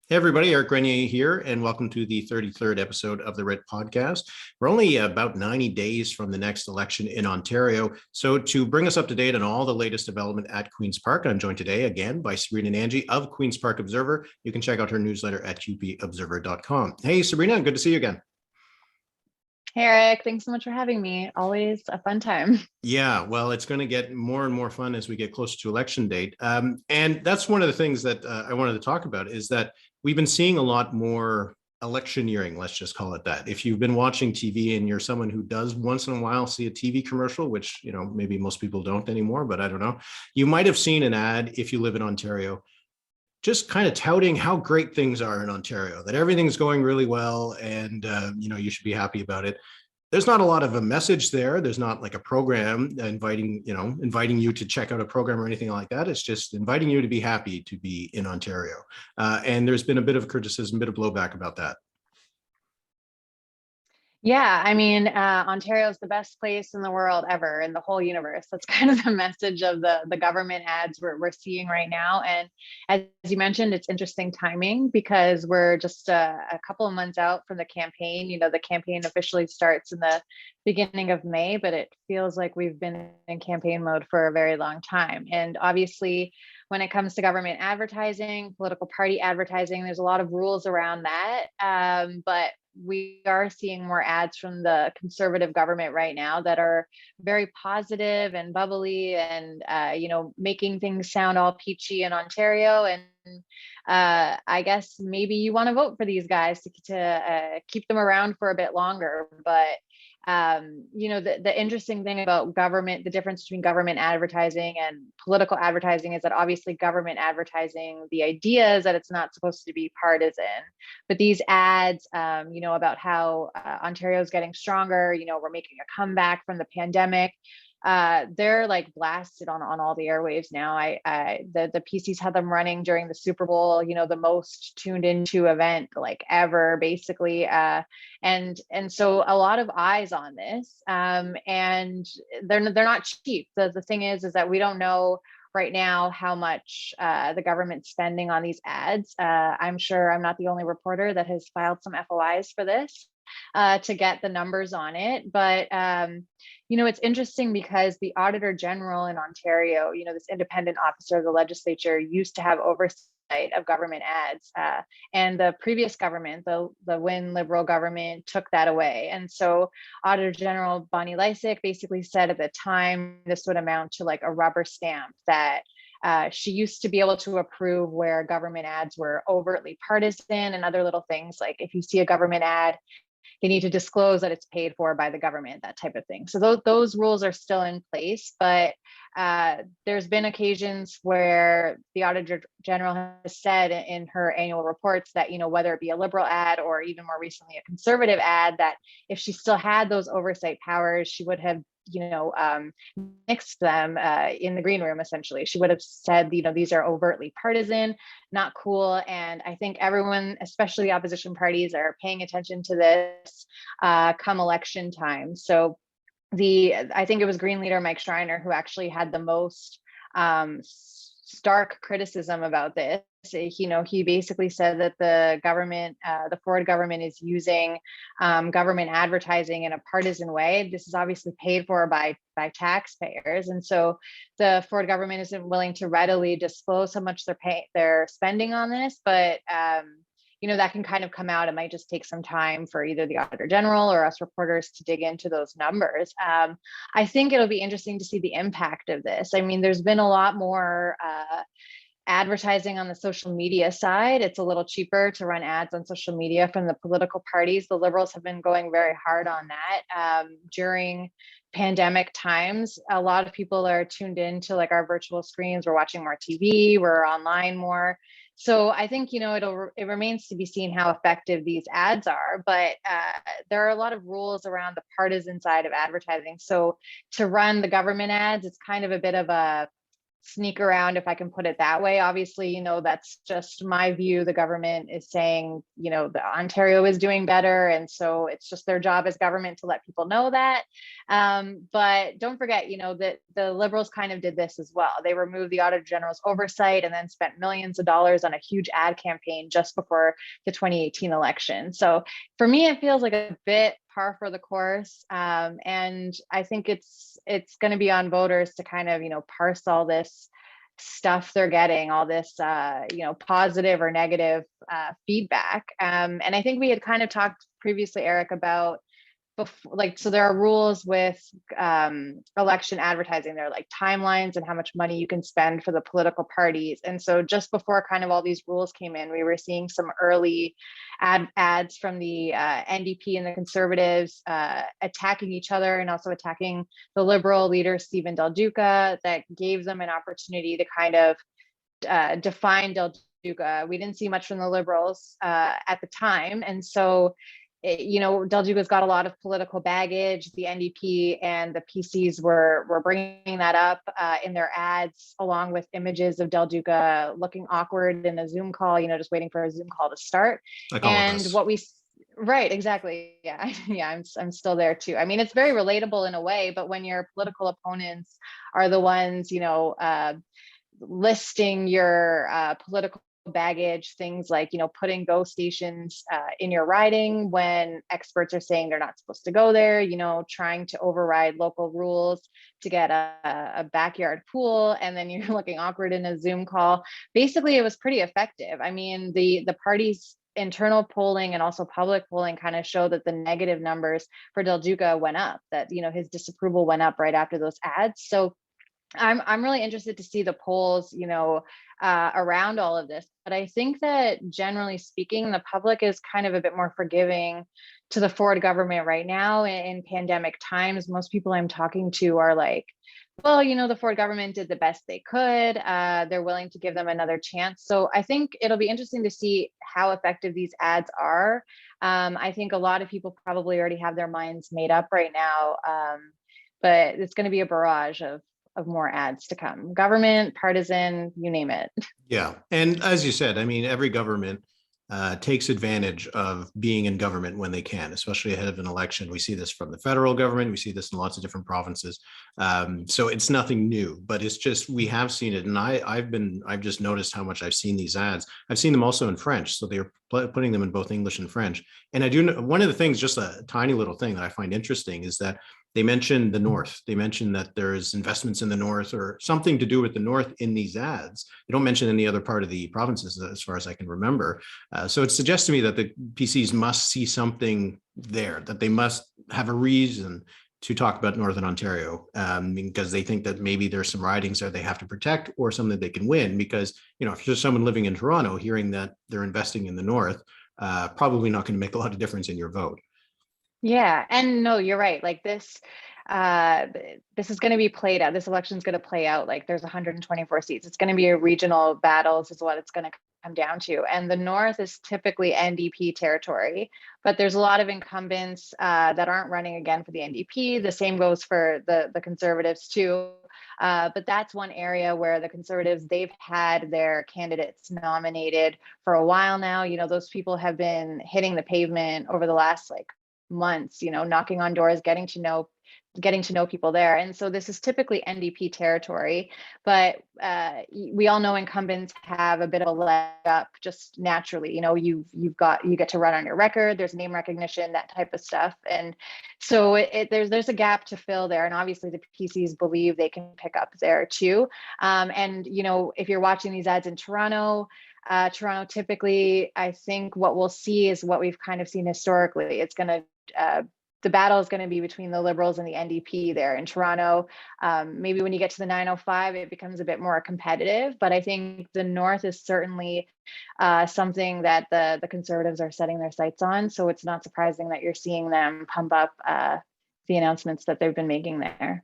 Hey everybody, Eric Grenier here, and welcome to the 33rd episode of the Writ Podcast. We're only about 90 days from the next election in Ontario. So to bring us up to date on all the latest development at Queen's Park, I'm joined today again by Sabrina Nanji of Queen's Park Observer. You can check out her newsletter at qpobserver.com. Hey Sabrina, good to see you again. Hey Eric, thanks so much for having me. Always a fun time. Yeah, well, it's going to get more and more fun as we get closer to election date. And that's one of the things that I wanted to talk about is that we've been seeing a lot more electioneering, let's just call it that. If you've been watching TV and you're someone who does once in a while see a TV commercial, which, maybe most people don't anymore, but I don't know, you might have seen an ad if you live in Ontario, just kind of touting how great things are in Ontario, that everything's going really well and, you should be happy about it. There's not a lot of a message there. There's not like a program inviting you to check out a program or anything like that. It's just inviting you to be happy to be in Ontario. And there's been a bit of criticism, a bit of blowback about that. Yeah, I mean, Ontario is the best place in the world ever, in the whole universe. That's kind of the message of the government ads we're seeing right now. And as you mentioned, it's interesting timing because we're just a couple of months out from the campaign. The campaign officially starts in the beginning of May, but it feels like we've been in campaign mode for a very long time. And obviously, when it comes to government advertising, political party advertising, there's a lot of rules around that. But we are seeing more ads from the conservative government right now that are very positive and bubbly and, making things sound all peachy in Ontario. And I guess maybe you want to vote for these guys to keep them around for a bit longer. But the interesting thing about government, the difference between government advertising and political advertising is that obviously government advertising, the idea is that it's not supposed to be partisan, but these ads, about how Ontario is getting stronger, we're making a comeback from the pandemic. They're like blasted on all the airwaves now. The PCs had them running during the Super Bowl, the most tuned into event like ever, basically. And so a lot of eyes on this, and they're not cheap. The thing is that we don't know right now how much the government's spending on these ads. I'm sure I'm not the only reporter that has filed some FOIs for this to get the numbers on it. But, it's interesting because the Auditor General in Ontario, this independent officer of the legislature, used to have oversight of government ads. And the previous government, the Wynne Liberal government, took that away. And so Auditor General Bonnie Lysyk basically said at the time this would amount to like a rubber stamp that she used to be able to approve where government ads were overtly partisan and other little things like if you see a government ad, they need to disclose that it's paid for by the government, that type of thing. So those rules are still in place, but there's been occasions where the Auditor General has said in her annual reports that, whether it be a liberal ad or even more recently a conservative ad, that if she still had those oversight powers, she would have mixed them in the green room. Essentially, she would have said, these are overtly partisan, not cool. And I think everyone, especially the opposition parties, are paying attention to this come election time. So I think it was Green leader Mike Schreiner who actually had the most stark criticism about this. He basically said that the government, the Ford government, is using government advertising in a partisan way. This is obviously paid for by taxpayers, and so the Ford government isn't willing to readily disclose how much they're spending on this. But that can kind of come out. It might just take some time for either the Auditor General or us reporters to dig into those numbers. I think it'll be interesting to see the impact of this. I mean, there's been a lot more advertising on the social media side. It's a little cheaper to run ads on social media from the political parties. The Liberals have been going very hard on that. During pandemic times, a lot of people are tuned into like our virtual screens. We're watching more TV, we're online more. So I think, it remains to be seen how effective these ads are, but there are a lot of rules around the partisan side of advertising. So to run the government ads, it's kind of a bit of a sneak around, if I can put it that way. Obviously, that's just my view. The government is saying, the Ontario is doing better. And so it's just their job as government to let people know that. But don't forget, that the Liberals kind of did this as well. They removed the Auditor General's oversight and then spent millions of dollars on a huge ad campaign just before the 2018 election. So for me, it feels like a bit par for the course. And I think it's going to be on voters to kind of, parse all this stuff they're getting, all this, positive or negative feedback. And I think we had kind of talked previously, Eric, about so there are rules with election advertising. There are like timelines and how much money you can spend for the political parties. And so just before kind of all these rules came in, we were seeing some early ads from the NDP and the Conservatives attacking each other, and also attacking the Liberal leader, Stephen Del Duca, that gave them an opportunity to kind of define Del Duca. We didn't see much from the Liberals at the time. And so Del Duca's got a lot of political baggage. The NDP and the PCs were bringing that up in their ads, along with images of Del Duca looking awkward in a Zoom call, just waiting for a Zoom call to start. Like and what we, right, exactly. Yeah, I'm still there too. I mean, it's very relatable in a way, but when your political opponents are the ones, listing your political baggage, things like putting go stations in your riding when experts are saying they're not supposed to go there, trying to override local rules to get a backyard pool, and then you're looking awkward in a Zoom call. Basically, it was pretty effective. I mean, the party's internal polling and also public polling kind of show that the negative numbers for Del Duca went up, that his disapproval went up right after those ads. So I'm really interested to see the polls, around all of this. But I think that generally speaking, the public is kind of a bit more forgiving to the Ford government right now in pandemic times. Most people I'm talking to are like, well, the Ford government did the best they could. They're willing to give them another chance. So I think it'll be interesting to see how effective these ads are. I think a lot of people probably already have their minds made up right now, but it's going to be a barrage of more ads to come. Government, partisan, you name it. Yeah. And as you said, I mean, every government takes advantage of being in government when they can, especially ahead of an election. We see this from the federal government. We see this in lots of different provinces. So it's nothing new, but it's just, we have seen it. And I've just noticed how much I've seen these ads. I've seen them also in French. So they're putting them in both English and French. And I do know, one of the things, just a tiny little thing that I find interesting, is that they mentioned the North. They mentioned that there's investments in the North or something to do with the North in these ads. They don't mention any other part of the provinces, as far as I can remember. So it suggests to me that the PCs must see something there, that they must have a reason to talk about Northern Ontario, because they think that maybe there's some ridings there they have to protect, or something they can win. Because, if you're someone living in Toronto, hearing that they're investing in the North, probably not going to make a lot of difference in your vote. Yeah, and no, you're right. Like this is going to be played out. This election is going to play out like there's 124 seats. It's going to be a regional battles is what it's going to come down to. And the North is typically NDP territory, but there's a lot of incumbents that aren't running again for the NDP. The same goes for the Conservatives too. But that's one area where the Conservatives, they've had their candidates nominated for a while now. Those people have been hitting the pavement over the last months, knocking on doors, getting to know people there. And so this is typically NDP territory, but we all know incumbents have a bit of a leg up just naturally. You get to run on your record, there's name recognition, that type of stuff. And so there's a gap to fill there. And obviously the PCs believe they can pick up there too. And if you're watching these ads in Toronto, typically, I think what we'll see is what we've kind of seen historically. It's going to, the battle is going to be between the Liberals and the NDP there in Toronto. Maybe when you get to the 905, it becomes a bit more competitive, but I think the North is certainly something that the Conservatives are setting their sights on. So it's not surprising that you're seeing them pump up the announcements that they've been making there.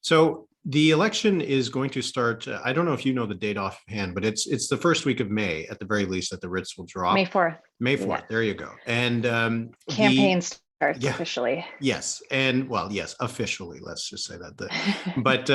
So the election is going to start. I don't know if you know the date offhand, but it's the first week of May at the very least that the writs will drop. May 4th. May 4th. Yeah. There you go. And campaigns starts Yeah. officially. Yes, and well, yes, officially, let's just say that. But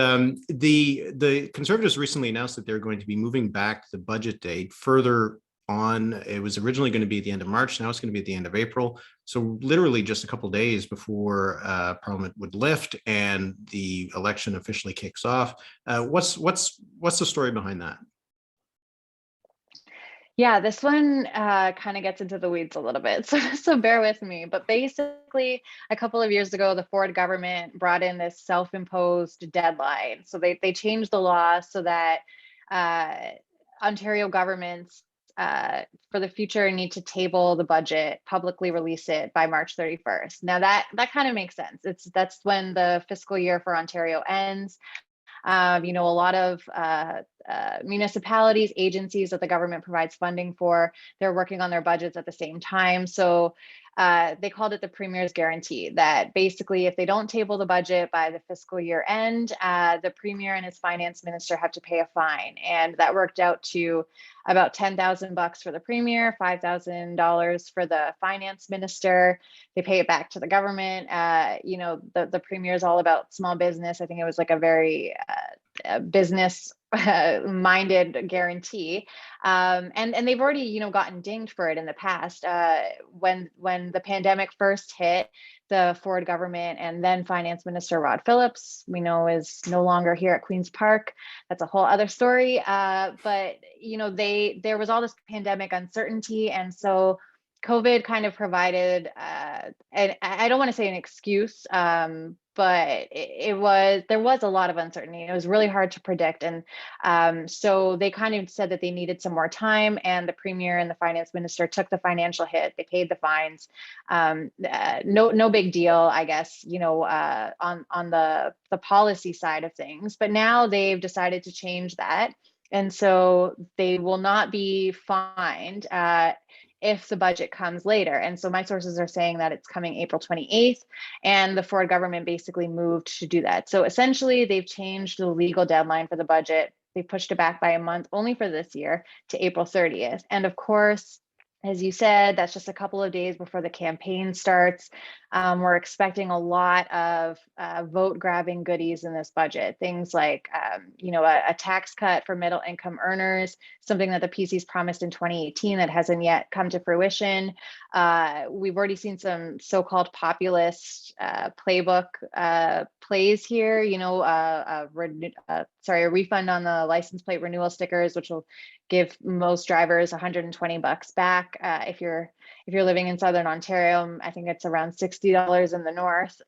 the Conservatives recently announced that they're going to be moving back the budget date further on. It was originally going to be at the end of March. Now it's going to be at the end of April. So literally just a couple of days before Parliament would lift and the election officially kicks off. What's the story behind that? Yeah, this one kind of gets into the weeds a little bit, so bear with me. But basically, a couple of years ago, the Ford government brought in this self-imposed deadline. So they changed the law so that uh, Ontario governments for the future need to table the budget, publicly release it by March 31st. Now that kind of makes sense. That's when the fiscal year for Ontario ends. A lot of municipalities, agencies that the government provides funding for, they're working on their budgets at the same time. So they called it the Premier's Guarantee, that basically if they don't table the budget by the fiscal year end, the Premier and his finance minister have to pay a fine. And that worked out to about $10,000 for the Premier, $5,000 for the finance minister. They pay it back to the government. The Premier is all about small business. I think it was like a very business minded guarantee, and they've already gotten dinged for it in the past. When the pandemic first hit, the Ford government and then Finance Minister Rod Phillips, we know, is no longer here at Queen's Park. That's a whole other story. But there was all this pandemic uncertainty, and so COVID kind of provided, and I don't want to say an excuse, but there was a lot of uncertainty. It was really hard to predict, and so they kind of said that they needed some more time. And the Premier and the Finance Minister took the financial hit. They paid the fines. No big deal, I guess. On the policy side of things. But now they've decided to change that, and so they will not be fined if the budget comes later. And so my sources are saying that it's coming April 28th, and the Ford government basically moved to do that. So essentially, they've changed the legal deadline for the budget. They pushed it back by a month only for this year to April 30th. And of course, as you said, that's just a couple of days before the campaign starts. We're expecting a lot of vote grabbing goodies in this budget. Things like, a tax cut for middle income earners, something that the PCs promised in 2018 that hasn't yet come to fruition. We've already seen some so-called populist playbook plays here. A refund on the license plate renewal stickers, which will give most drivers $120 back. If you're living in Southern Ontario, I think it's around $60 in the north.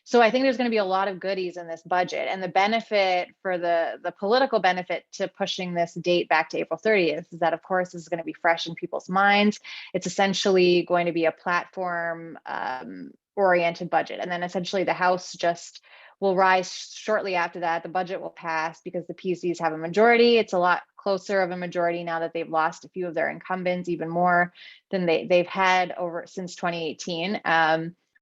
So I think there's going to be a lot of goodies in this budget, and the benefit for the political benefit to pushing this date back to April 30th is that, of course, this is going to be fresh in people's minds. It's essentially going to be a platform oriented budget, and then essentially the House just will rise shortly after that. The budget will pass because the PCs have a majority. It's a lot closer of a majority now that they've lost a few of their incumbents, even more than they've had over since 2018.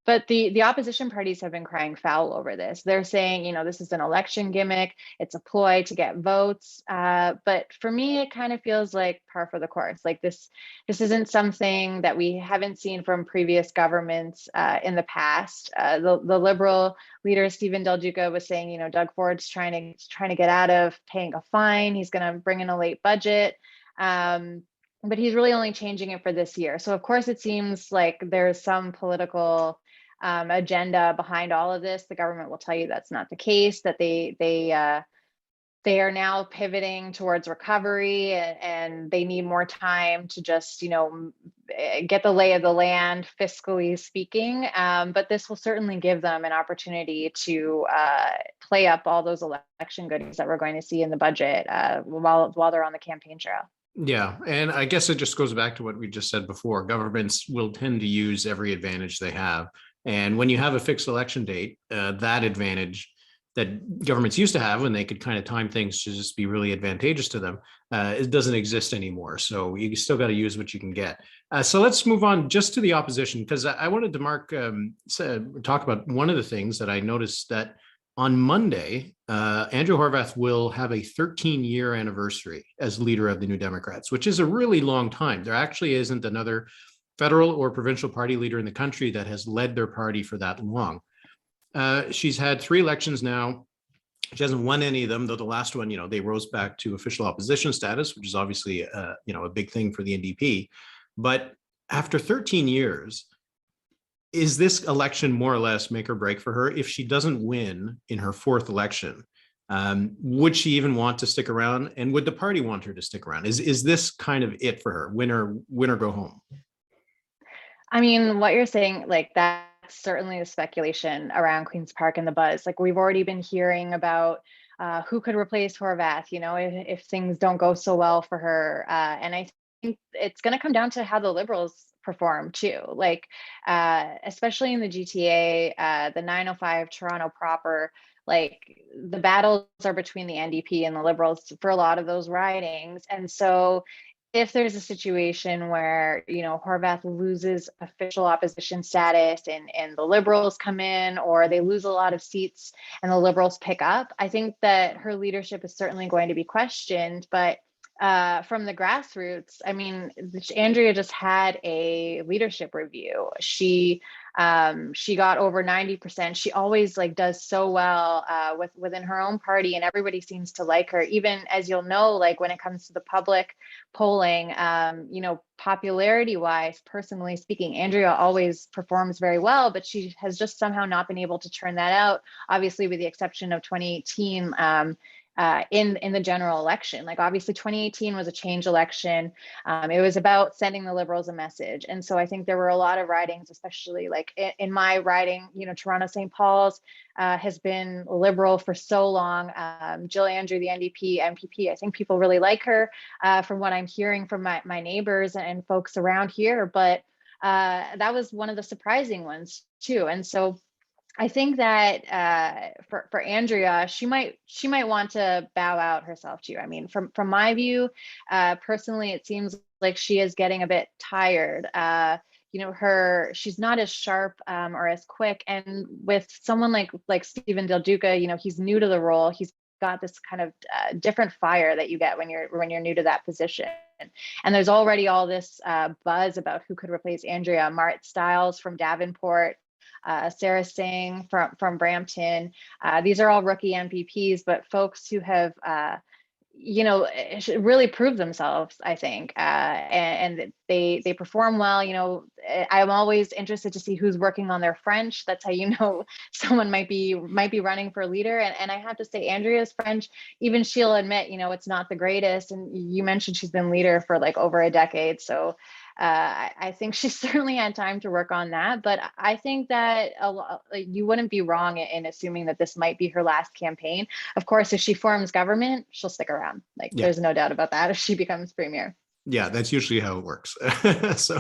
But the opposition parties have been crying foul over this. They're saying, this is an election gimmick. It's a ploy to get votes. But for me, it kind of feels like par for the course. Like this isn't something that we haven't seen from previous governments in the past. The Liberal leader, Stephen Del Duca, was saying, Doug Ford's trying to get out of paying a fine. He's going to bring in a late budget. But he's really only changing it for this year. So of course, it seems like there's some political agenda behind all of this. The government will tell you that's not the case, that they are now pivoting towards recovery, and they need more time to just, get the lay of the land, fiscally speaking. But this will certainly give them an opportunity to play up all those election goodies that we're going to see in the budget while they're on the campaign trail. Yeah, and I guess it just goes back to what we just said before. Governments will tend to use every advantage they have. And when you have a fixed election date, that advantage that governments used to have when they could kind of time things to just be really advantageous to them, it doesn't exist anymore. So you still got to use what you can get. So let's move on just to the opposition, because I wanted to talk about one of the things that I noticed, that on Monday, Andrew Horwath will have a 13-year anniversary as leader of the New Democrats, which is a really long time. There actually isn't another federal or provincial party leader in the country that has led their party for that long. She's had 3 elections now. She hasn't won any of them, though the last one, they rose back to official opposition status, which is obviously, a big thing for the NDP. But after 13 years, is this election more or less make or break for her? If she doesn't win in her 4th election, would she even want to stick around? And would the party want her to stick around? Is this kind of it for her? Win or go home? I mean, what you're saying, like that's certainly the speculation around Queen's Park and the buzz. Like we've already been hearing about who could replace Horvath, if things don't go so well for her. And I think it's going to come down to how the Liberals perform too. Like, especially in the GTA, the 905 Toronto proper, like the battles are between the NDP and the Liberals for a lot of those ridings. And so if there's a situation where, Horvath loses official opposition status and the Liberals come in, or they lose a lot of seats and the Liberals pick up, I think that her leadership is certainly going to be questioned. But from the grassroots, I mean, Andrea just had a leadership review. She got over 90%. She always does so well within her own party, and everybody seems to like her. Even as you'll know, like when it comes to the public polling, popularity wise, personally speaking, Andrea always performs very well, but she has just somehow not been able to turn that out. Obviously, with the exception of 2018. In the general election. Like obviously 2018 was a change election. It was about sending the Liberals a message. And so I think there were a lot of ridings, especially like in my riding, Toronto St. Paul's has been Liberal for so long. Jill Andrew, the NDP MPP, I think people really like her from what I'm hearing from my neighbors and folks around here. But that was one of the surprising ones too. And so I think that for Andrea, she might want to bow out herself too. I mean, from my view, personally, it seems like she is getting a bit tired. She's not as sharp or as quick. And with someone like Stephen Del Duca, he's new to the role. He's got this kind of different fire that you get when you're new to that position. And there's already all this buzz about who could replace Andrea. Mart Stiles from Davenport. Sarah Singh from Brampton. These are all rookie MPPs, but folks who have, really prove themselves, I think, and they perform well. I'm always interested to see who's working on their French. That's how someone might be running for leader. And I have to say, Andrea's French, even she'll admit, it's not the greatest. And you mentioned she's been leader for over a decade, so. I think she's certainly had time to work on that, but I think that you wouldn't be wrong in assuming that this might be her last campaign. Of course, if she forms government, she'll stick around. There's no doubt about that if she becomes premier. Yeah, that's usually how it works. So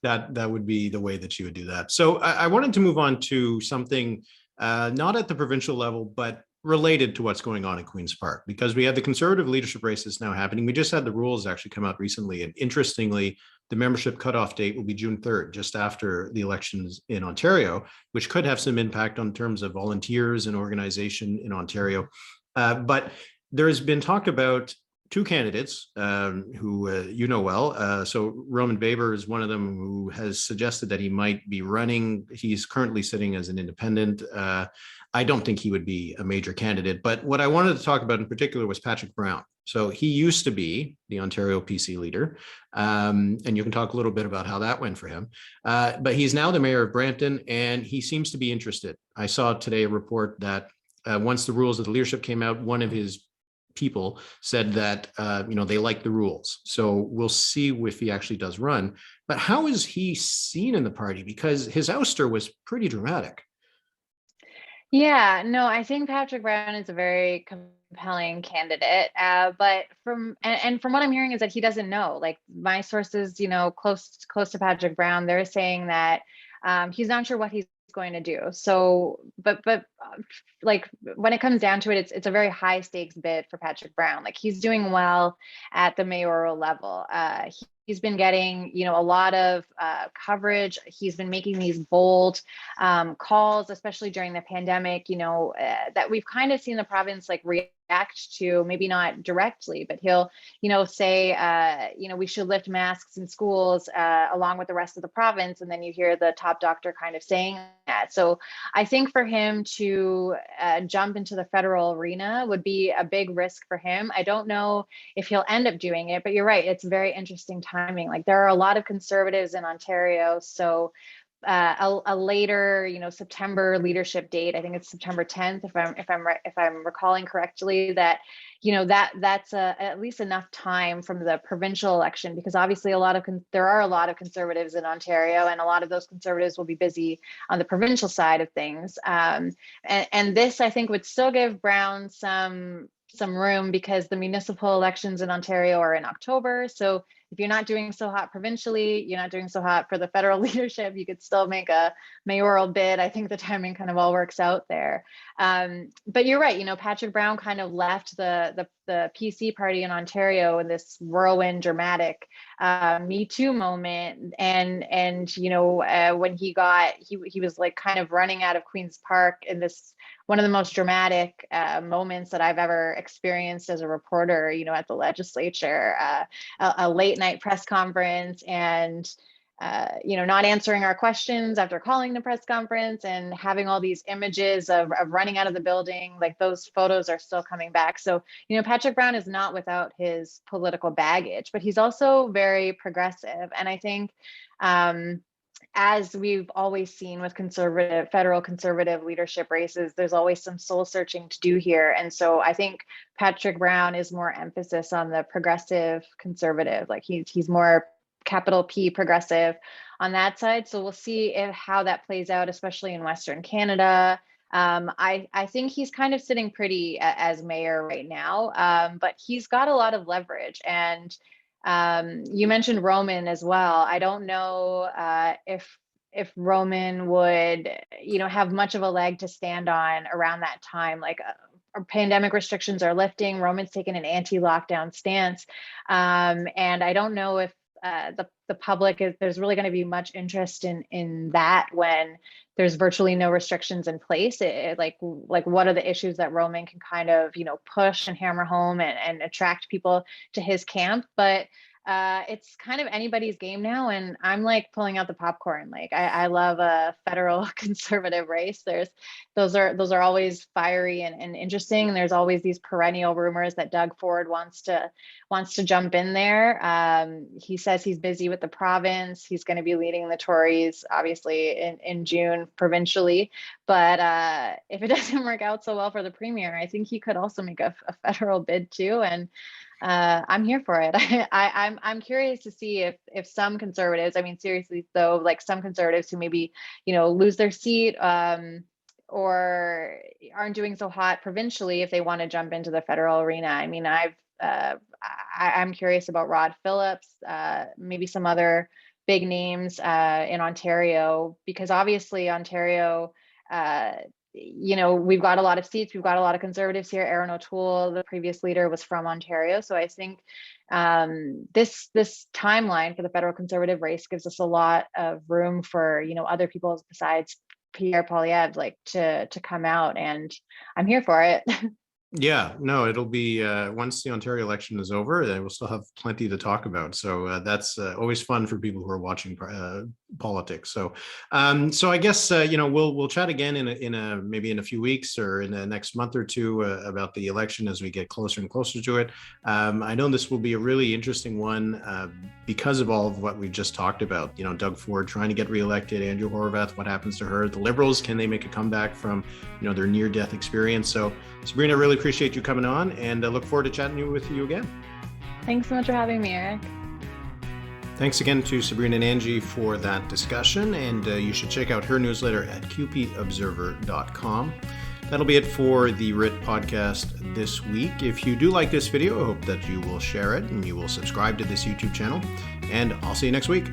that would be the way that she would do that. So I wanted to move on to something not at the provincial level, but related to what's going on in Queen's Park, because we have the Conservative leadership races now happening. We just had the rules actually come out recently. And interestingly, the membership cutoff date will be June 3rd, just after the elections in Ontario, which could have some impact on terms of volunteers and organization in Ontario. But there has been talk about 2 candidates who well. So Roman Weber is one of them who has suggested that he might be running. He's currently sitting as an independent. I don't think he would be a major candidate. But what I wanted to talk about in particular was Patrick Brown. So he used to be the Ontario PC leader, and you can talk a little bit about how that went for him. But he's now the mayor of Brampton, and he seems to be interested. I saw today a report that once the rules of the leadership came out, one of his people said that they like the rules. So we'll see if he actually does run. But how is he seen in the party? Because his ouster was pretty dramatic. Yeah, no, I think Patrick Brown is a very compelling candidate. But from what I'm hearing is that he doesn't know. Like my sources, close to Patrick Brown, they're saying that he's not sure what he's going to do. So, but when it comes down to it, it's a very high stakes bid for Patrick Brown. Like he's doing well at the mayoral level. He's been getting, a lot of coverage. He's been making these bold calls, especially during the pandemic, that we've kind of seen the province react react to, maybe not directly, but he'll, say, we should lift masks in schools along with the rest of the province. And then you hear the top doctor kind of saying that. So I think for him to jump into the federal arena would be a big risk for him. I don't know if he'll end up doing it, but you're right. It's very interesting timing. Like, there are a lot of conservatives in Ontario. So a later, September leadership date. I think it's September 10th, if I'm recalling correctly. That, that's at least enough time from the provincial election, because obviously there are a lot of conservatives in Ontario, and a lot of those conservatives will be busy on the provincial side of things. And this, I think, would still give Brown some room, because the municipal elections in Ontario are in October. So if you're not doing so hot provincially, you're not doing so hot for the federal leadership, you could still make a mayoral bid. I think the timing kind of all works out there. But you're right, Patrick Brown kind of left the PC party in Ontario in this whirlwind, dramatic Me Too moment. And when he was like kind of running out of Queen's Park in this, one of the most dramatic moments that I've ever experienced as a reporter, at the legislature, a late night press conference, and not answering our questions after calling the press conference, and having all these images of running out of the building. Like, those photos are still coming back. So, Patrick Brown is not without his political baggage, but he's also very progressive. And I think, as we've always seen with federal conservative leadership races, there's always some soul searching to do here. And so I think Patrick Brown is more emphasis on the progressive conservative, like he's more capital P progressive on that side. So we'll see how that plays out, especially in Western Canada. I think he's kind of sitting pretty as mayor right now, but he's got a lot of leverage. And you mentioned Roman as well. I don't know if Roman would, have much of a leg to stand on around that time. Like, pandemic restrictions are lifting. Roman's taken an anti-lockdown stance, and I don't know if the public there's really going to be much interest in that when there's virtually no restrictions in place. Like what are the issues that Roman can kind of push and hammer home and attract people to his camp. But it's kind of anybody's game now, and I'm like pulling out the popcorn. Like, I love a federal conservative race. Those are always fiery and interesting, and there's always these perennial rumors that Doug Ford wants to jump in there. He says he's busy with the province. He's going to be leading the Tories, obviously, in June provincially. But if it doesn't work out so well for the premier, I think he could also make a federal bid too. And I'm here for it. I'm curious to see if some conservatives, I mean, seriously though, like some conservatives who maybe, lose their seat or aren't doing so hot provincially, if they want to jump into the federal arena. I mean, I'm curious about Rod Phillips, maybe some other big names in Ontario, because obviously Ontario, we've got a lot of seats. We've got a lot of conservatives here. Aaron O'Toole, the previous leader, was from Ontario. So I think this timeline for the federal conservative race gives us a lot of room for, other people besides Pierre Poilievre, like to come out, and I'm here for it. Yeah, no, it'll be once the Ontario election is over, then we'll still have plenty to talk about. So that's always fun for people who are watching politics. So, I guess we'll chat again in maybe in a few weeks or in the next month or two about the election as we get closer and closer to it. I know this will be a really interesting one because of all of what we've just talked about. Doug Ford trying to get reelected, Andrew Horwath, what happens to her? The Liberals, can they make a comeback from their near-death experience? So, Sabrina, really appreciate you coming on, and I look forward to chatting with you again. Thanks so much for having me, Eric. Thanks again to Sabrina Nanji for that discussion, and you should check out her newsletter at qpobserver.com. That'll be it for the Writ Podcast this week. If you do like this video, I hope that you will share it and you will subscribe to this YouTube channel, and I'll see you next week.